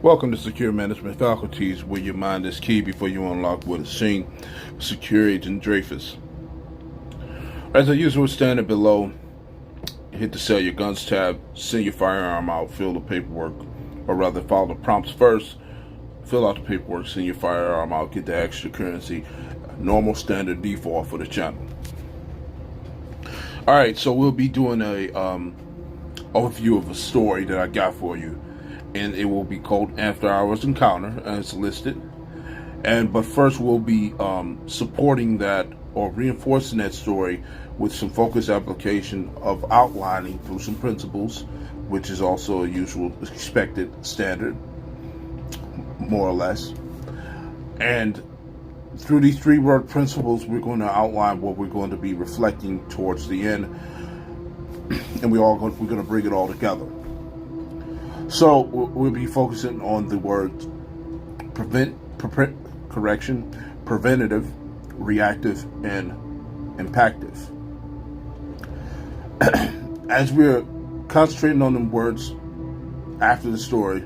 Welcome to Secure Management Faculties, where your mind is key before you unlock what is seen. Secure Agent Dreyfuse. As I usual, standing below, hit the Sell Your Guns tab, send your firearm out, fill the paperwork, or rather follow the prompts first, fill out the paperwork, send your firearm out, get the extra currency, normal standard default for the channel. Alright, so we'll be doing a overview of a story that I got for you, and it will be called After Hours Encounter as listed. But first we'll be supporting that or reinforcing that story with some focused application of outlining through some principles, which is also a usual expected standard, more or less. And through these 3-word principles, we're going to outline what we're going to be reflecting towards the end, and we're going to bring it all together. So we'll be focusing on the words preventative, reactive, and impactive. As we're concentrating on the words after the story,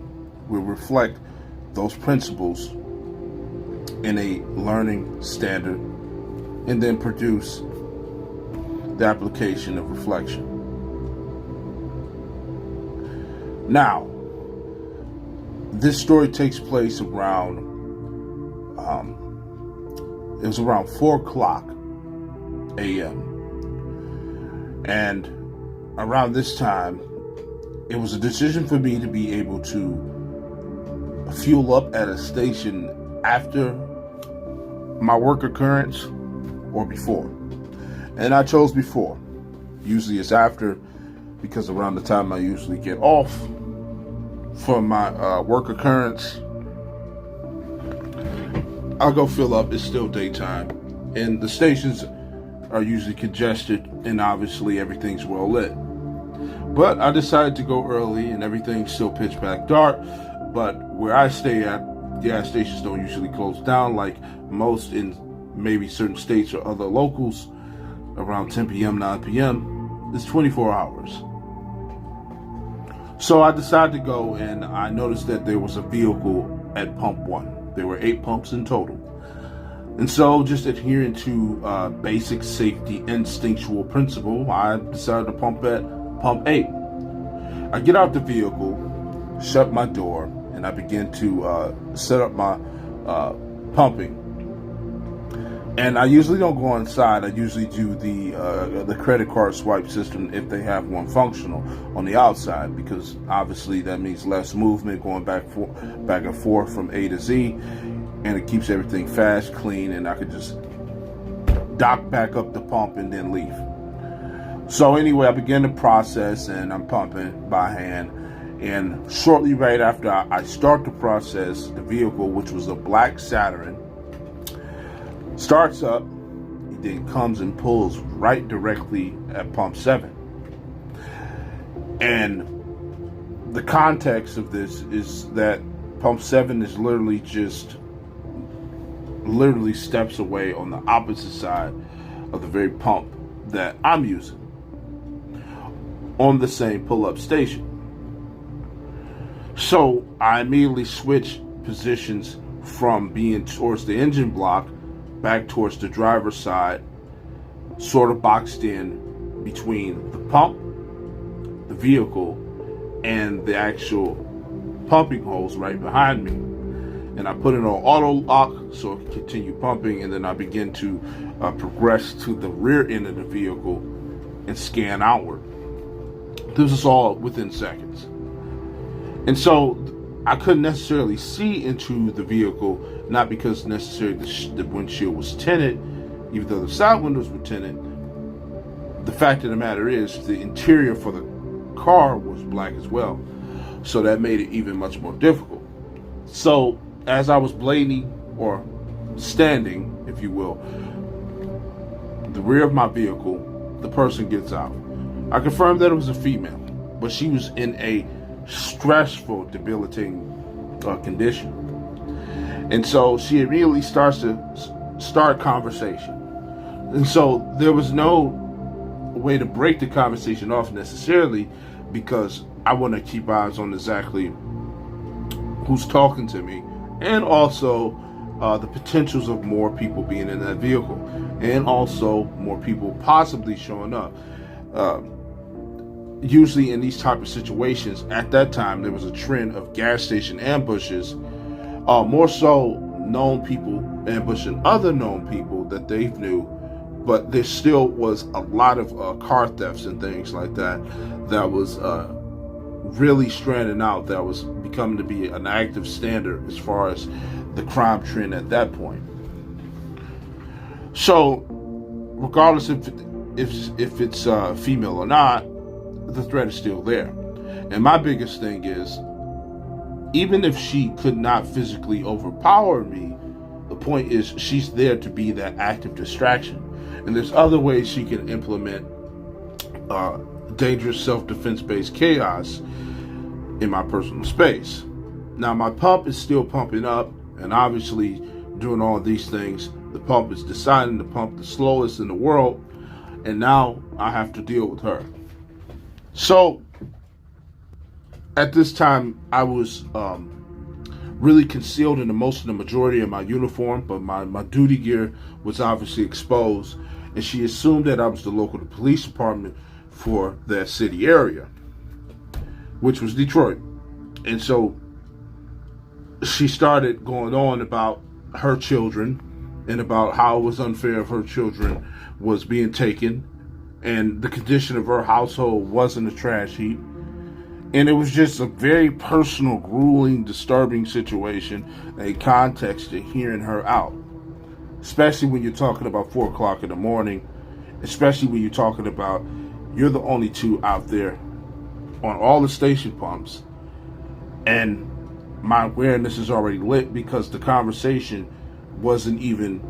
we'll reflect those principles in a learning standard and then produce the application of reflection. Now, this story takes place around, it was around 4 o'clock a.m. And around this time, it was a decision for me to be able to fuel up at a station after my work occurrence or before. And I chose before. Usually it's after, because around the time I usually get off from my work occurrence, I'll go fill up. It's still daytime, and the stations are usually congested, and obviously everything's well lit. But I decided to go early, and everything's still pitch black dark. But where I stay at, gas stations don't usually close down like most in maybe certain states or other locals. Around 10 p.m., 9 p.m., it's 24 hours. So I decided to go, and I noticed that there was a vehicle at pump 1. There were 8 pumps in total. And so, just adhering to basic safety instinctual principle, I decided to pump at pump 8. I get out the vehicle, shut my door, and I begin to set up my pumping. And I usually don't go inside. I usually do the credit card swipe system if they have one functional on the outside, because obviously that means less movement going back and forth from A to Z, and it keeps everything fast, clean, and I could just dock back up the pump and then leave. So anyway, I begin the process, and I'm pumping by hand. And shortly right after I start the process, the vehicle, which was a black Saturn, starts up, and then comes and pulls right directly at pump 7. And the context of this is that pump 7 is literally steps away on the opposite side of the very pump that I'm using on the same pull-up station. So I immediately switch positions from being towards the engine block back towards the driver's side, sort of boxed in between the pump, the vehicle, and the actual pumping hose right behind me. And I put it on auto lock so it can continue pumping, and then I begin to progress to the rear end of the vehicle and scan outward. This is all within seconds. And so I couldn't necessarily see into the vehicle, not because necessarily the windshield was tinted, even though the side windows were tinted. The fact of the matter is the interior for the car was black as well. So that made it even much more difficult. So as I was blading, or standing, if you will, the rear of my vehicle, the person gets out. I confirmed that it was a female, but she was in a stressful, debilitating condition. And so she immediately starts to start conversation. And so there was no way to break the conversation off necessarily, because I want to keep eyes on exactly who's talking to me, and also the potentials of more people being in that vehicle, and also more people possibly showing up. Usually in these type of situations, at that time, there was a trend of gas station ambushes, more so known people ambushing other known people that they knew, but there still was a lot of car thefts and things like that that was really stranding out, that was becoming to be an active standard as far as the crime trend at that point. So regardless if it's female or not, the threat is still there. And my biggest thing is, even if she could not physically overpower me, the point is she's there to be that active distraction. And there's other ways she can implement dangerous self-defense based chaos in my personal space. Now my pump is still pumping up, and obviously doing all these things, the pump is deciding to pump the slowest in the world, and now I have to deal with her. So at this time, I was really concealed in the majority of my uniform, but my duty gear was obviously exposed, and she assumed that I was the local police department for that city area, which was Detroit. And so she started going on about her children and about how it was unfair if her children was being taken, and the condition of her household wasn't a trash heap. And it was just a very personal, grueling, disturbing situation, a context to hearing her out. Especially when you're talking about 4 o'clock in the morning, especially when you're talking about you're the only two out there on all the station pumps, and my awareness is already lit because the conversation wasn't even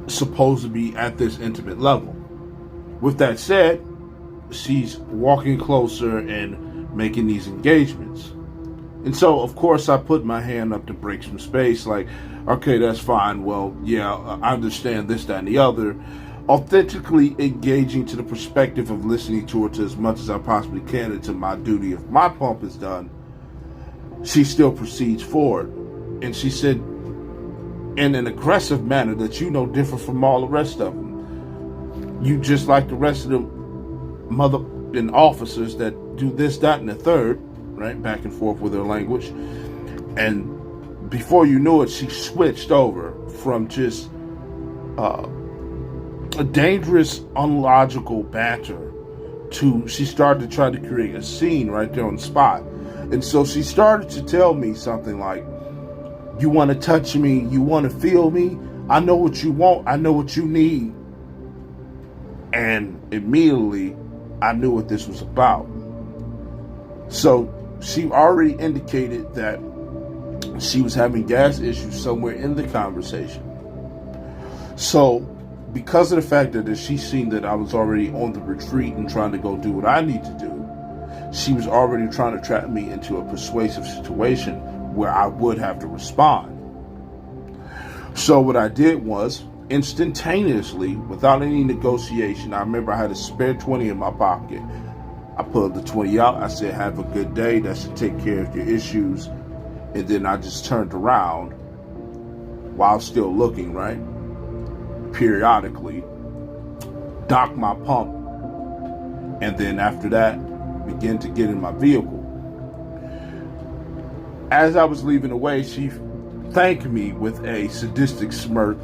supposed to be at this intimate level. With that said, she's walking closer and making these engagements. And so, of course, I put my hand up to break some space, like, okay, that's fine. Well, yeah, I understand this, that, and the other. Authentically engaging to the perspective of listening to her to as much as I possibly can until my duty of my pump is done. She still proceeds forward. And she said, in an aggressive manner that you know different from all the rest of them. You just like the rest of the mother and officers that do this, that, and the third, right? Back and forth with her language. And before you knew it, she switched over from just a dangerous, unlogical banter to she started to try to create a scene right there on the spot. And so she started to tell me something like, you want to touch me, you want to feel me, I know what you want, I know what you need. And immediately I knew what this was about. So she already indicated that she was having gas issues somewhere in the conversation. So because of the fact that she seen that I was already on the retreat and trying to go do what I need to do, she was already trying to trap me into a persuasive situation where I would have to respond. So what I did was, instantaneously, without any negotiation, I remember I had a spare 20 in my pocket. I pulled the 20 out. I said, have a good day. That should take care of your issues. And then I just turned around while still looking, right? Periodically, docked my pump. And then after that, began to get in my vehicle. As I was leaving away, she thanked me with a sadistic smirk.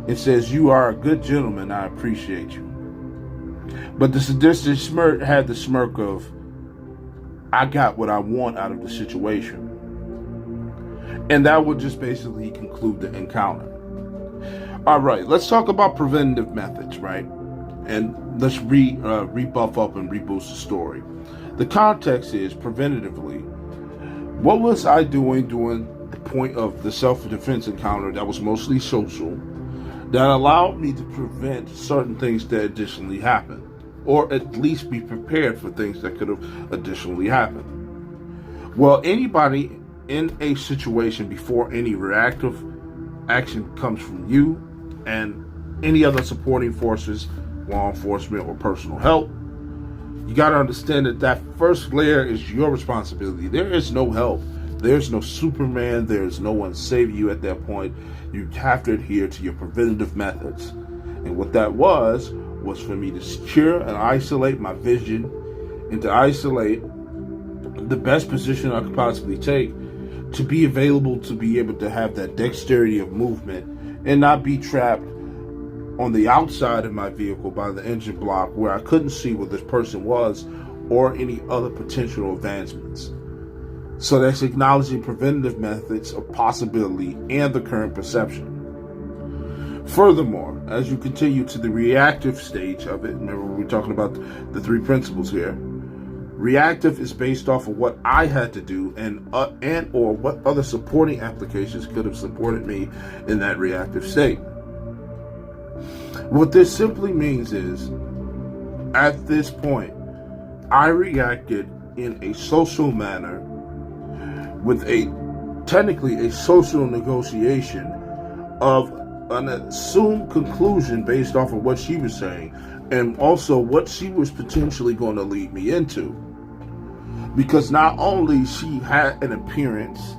It says, you are a good gentleman, I appreciate you. But the sadistic smirk had the smirk of, I got what I want out of the situation. And that would just basically conclude the encounter. All right, let's talk about preventative methods, right? And let's rebuff up and reboost the story. The context is, preventatively, what was I doing during the point of the self-defense encounter that was mostly social, that allowed me to prevent certain things that additionally happened, or at least be prepared for things that could have additionally happened? Well, anybody in a situation before any reactive action comes from you and any other supporting forces, law enforcement or personal help, you got to understand that that first layer is your responsibility. There is no help There's no Superman. There's no one saving you at that point. You have to adhere to your preventative methods. And what that was for me to secure and isolate my vision and to isolate the best position I could possibly take to be available to be able to have that dexterity of movement and not be trapped on the outside of my vehicle by the engine block where I couldn't see what this person was or any other potential advancements. So that's acknowledging preventative methods of possibility and the current perception. Furthermore, as you continue to the reactive stage of it, remember we're talking about the three principles here. Reactive is based off of what I had to do and or what other supporting applications could have supported me in that reactive state. What this simply means is, at this point, I reacted in a social manner with technically a social negotiation of an assumed conclusion based off of what she was saying and also what she was potentially going to lead me into. Because not only she had an appearance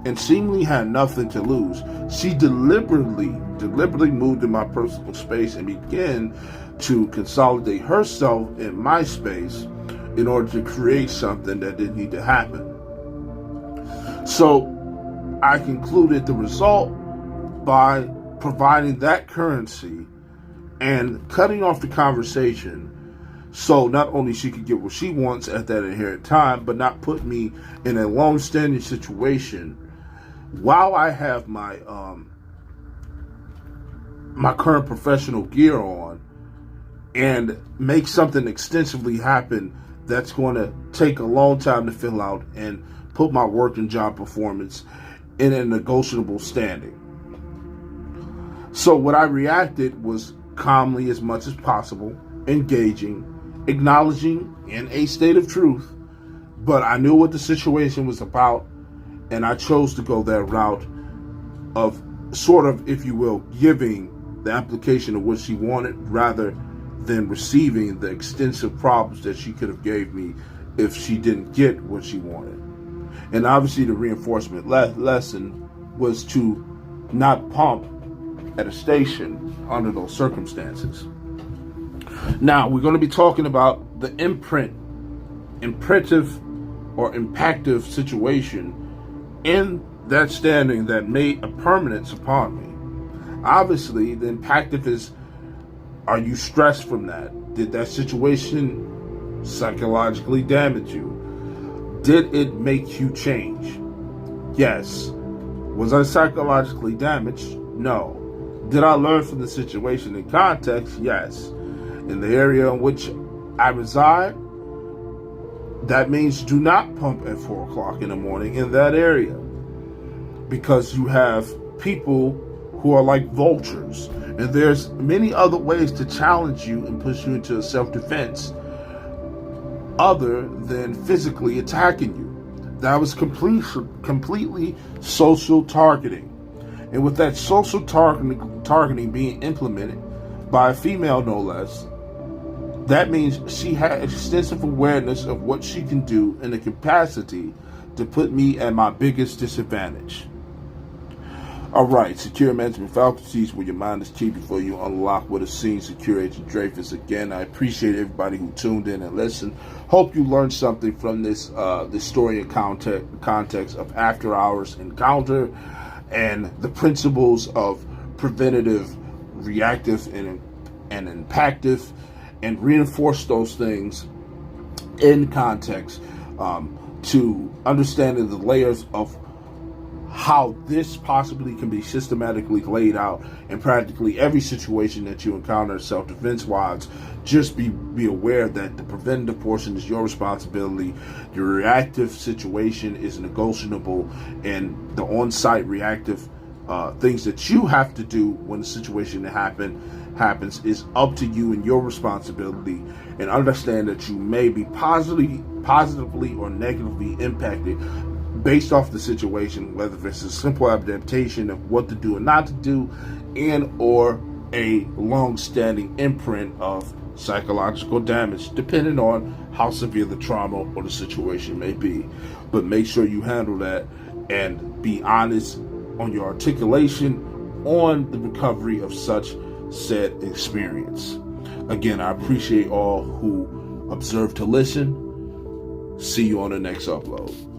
and seemingly had nothing to lose, she deliberately moved in my personal space and began to consolidate herself in my space in order to create something that didn't need to happen. So I concluded the result by providing that currency and cutting off the conversation so not only she could get what she wants at that inherent time, but not put me in a long-standing situation while I have my my current professional gear on and make something extensively happen that's going to take a long time to fill out and put my work and job performance in a negotiable standing. So what I reacted was calmly as much as possible, engaging, acknowledging in a state of truth, but I knew what the situation was about, and I chose to go that route of sort of, if you will, giving the application of what she wanted rather than receiving the extensive problems that she could have gave me if she didn't get what she wanted. And obviously the reinforcement lesson was to not pump at a station under those circumstances. Now, we're going to be talking about the imperative or impactive situation in that standing that made a permanence upon me. Obviously, the impactive is, are you stressed from that? Did that situation psychologically damage you? Did it make you change? Yes. Was I psychologically damaged? No. Did I learn from the situation in context? Yes. In the area in which I reside, that means do not pump at 4 o'clock in the morning in that area, because you have people who are like vultures, and there's many other ways to challenge you and push you into self-defense other than physically attacking you. That was completely social targeting. And with that social targeting being implemented by a female, no less, that means she had extensive awareness of what she can do and the capacity to put me at my biggest disadvantage. All right, secure management faculties where your mind is key before you unlock what is seen. Secure Agent Dreyfus again. I appreciate everybody who tuned in and listened. Hope you learned something from this story and context of after hours encounter and the principles of preventative, reactive, and impactive, and reinforce those things in context to understanding the layers of how this possibly can be systematically laid out in practically every situation that you encounter self-defense wise. Just be aware that the preventative portion is your responsibility. Your reactive situation is negotiable, and the on-site reactive things that you have to do when the situation happens is up to you and your responsibility. And understand that you may be positively or negatively impacted based off the situation, whether it's a simple adaptation of what to do and not to do, and or a long-standing imprint of psychological damage, depending on how severe the trauma or the situation may be. But make sure you handle that and be honest on your articulation on the recovery of such said experience. Again, I appreciate all who observe to listen. See you on the next upload.